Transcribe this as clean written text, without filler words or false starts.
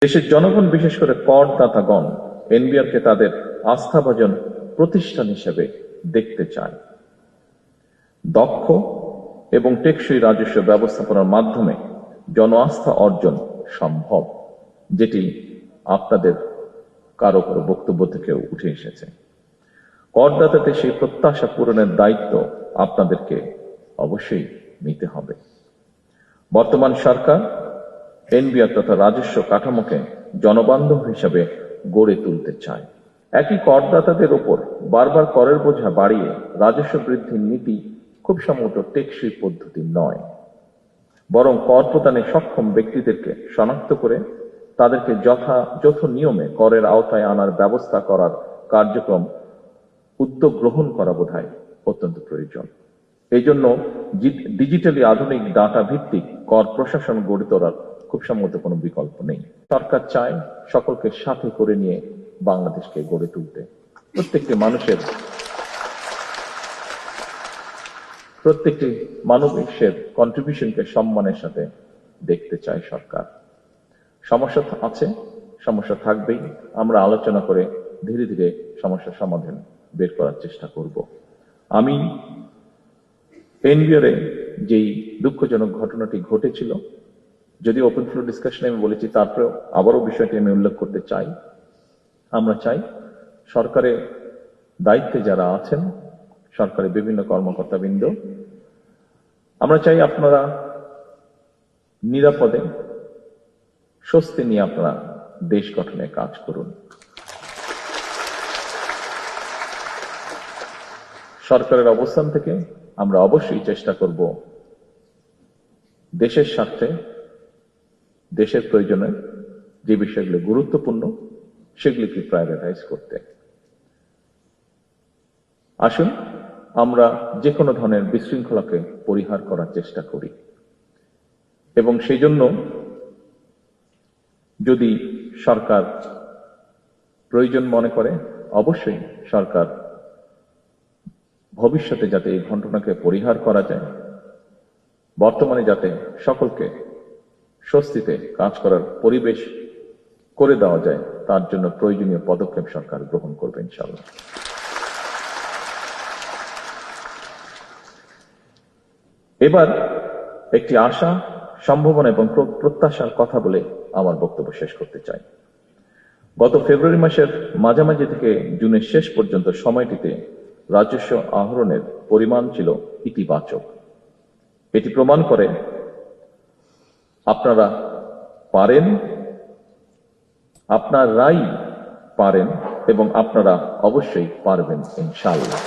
দেশের জনগণ, বিশেষ করে করদাতাগণ, এনবিআরকে তাদের আস্থাভাজন প্রতিষ্ঠান হিসেবে দেখতে চায়। দক্ষ এবং টেকসই রাজস্ব ব্যবস্থাপনার মাধ্যমে জন আস্থা অর্জন সম্ভব, যেটি আপনাদের কারো কারো বক্তব্য থেকে উঠে এসেছে। করদাতাদের সেই প্রত্যাশা পূরণের দায়িত্ব আপনাদেরকে অবশ্যই নিতে হবে। বর্তমান সরকার এনবিআর তথা রাজস্ব কাঠামোকে জনবান্ধব হিসাবে গড়ে তুলতে চায়। একই করদাতাদের ওপর বারবার করের বোঝা বাড়িয়ে রাজস্ব বৃদ্ধির নীতি খুব সম্ভবত টেকসই পদ্ধতি নয়, বরং কর প্রদানে সক্ষম ব্যক্তিদেরকে শনাক্ত করে তাদেরকে যথাযথ নিয়মে করের আওতায় আনার ব্যবস্থা করার কার্যক্রম উদ্যোগ গ্রহণ করা বোধহয় অত্যন্ত প্রয়োজন। এই জন্য ডিজিটালি আধুনিক ডাটা ভিত্তিক কর প্রশাসন গড়ে তোলার খুব সম্ভবত কোনো বিকল্প নেই। সরকার চায় সকলকে সাথে করে নিয়ে বাংলাদেশকে গড়ে তুলতে। প্রত্যেকটি মানবিকের কন্ট্রিবিউশনকে সম্মানের সাথে দেখতে চায় সরকার। সমস্যা আছে, সমস্যা থাকবেই। আমরা আলোচনা করে ধীরে ধীরে সমস্যার সমাধান বের করার চেষ্টা করব। আমি এনবিআরে যেই দুঃখজনক ঘটনাটি ঘটেছিল, যদি ওপেন ফ্লোর ডিসকাশনে আমি বলেছি, তারপরেও আবারও বিষয়টি আমি উল্লেখ করতে চাই। আমরা চাই সরকারের দায়িত্বে যারা আছেন, সরকারের বিভিন্ন কর্মকর্তাবৃন্দ, আমরা চাই আপনারা নিরাপদে স্বস্তি নিয়ে আপনারা দেশ গঠনে কাজ করুন। সরকারের অবস্থান থেকে আমরা অবশ্যই চেষ্টা করব দেশের স্বার্থে, দেশের প্রয়োজনে যে বিষয়গুলো গুরুত্বপূর্ণ সেগুলিকে প্রায়োরিটাইজ করতে। আসুন আমরা যে কোনো ধরনের বিশৃঙ্খলাকে পরিহার করার চেষ্টা করি, এবং সেই জন্য যদি সরকার প্রয়োজন মনে করে, অবশ্যই সরকার ভবিষ্যতে যাতে এই ঘটনাকে পরিহার করা যায়, বর্তমানে যাতে সকলকে স্বস্তিতে কাজ করার পরিবেশ করে দেওয়া যায়, তার জন্য প্রয়োজনীয় পদক্ষেপ সরকার গ্রহণ করবে ইনশাআল্লাহ। এবার একটি আশা, সম্ভাবনা এবং প্রত্যাশার কথা বলে আমার বক্তব্য শেষ করতে চাই। গত ফেব্রুয়ারি মাসের মাঝামাঝি থেকে জুনের শেষ পর্যন্ত সময়টিতে রাজস্ব আহরণের পরিমাণ ছিল ইতিবাচক। এটি প্রমাণ করে আপনারা পারেন, আপনারাই পারেন এবং আপনারা অবশ্যই পারবেন ইনশাআল্লাহ।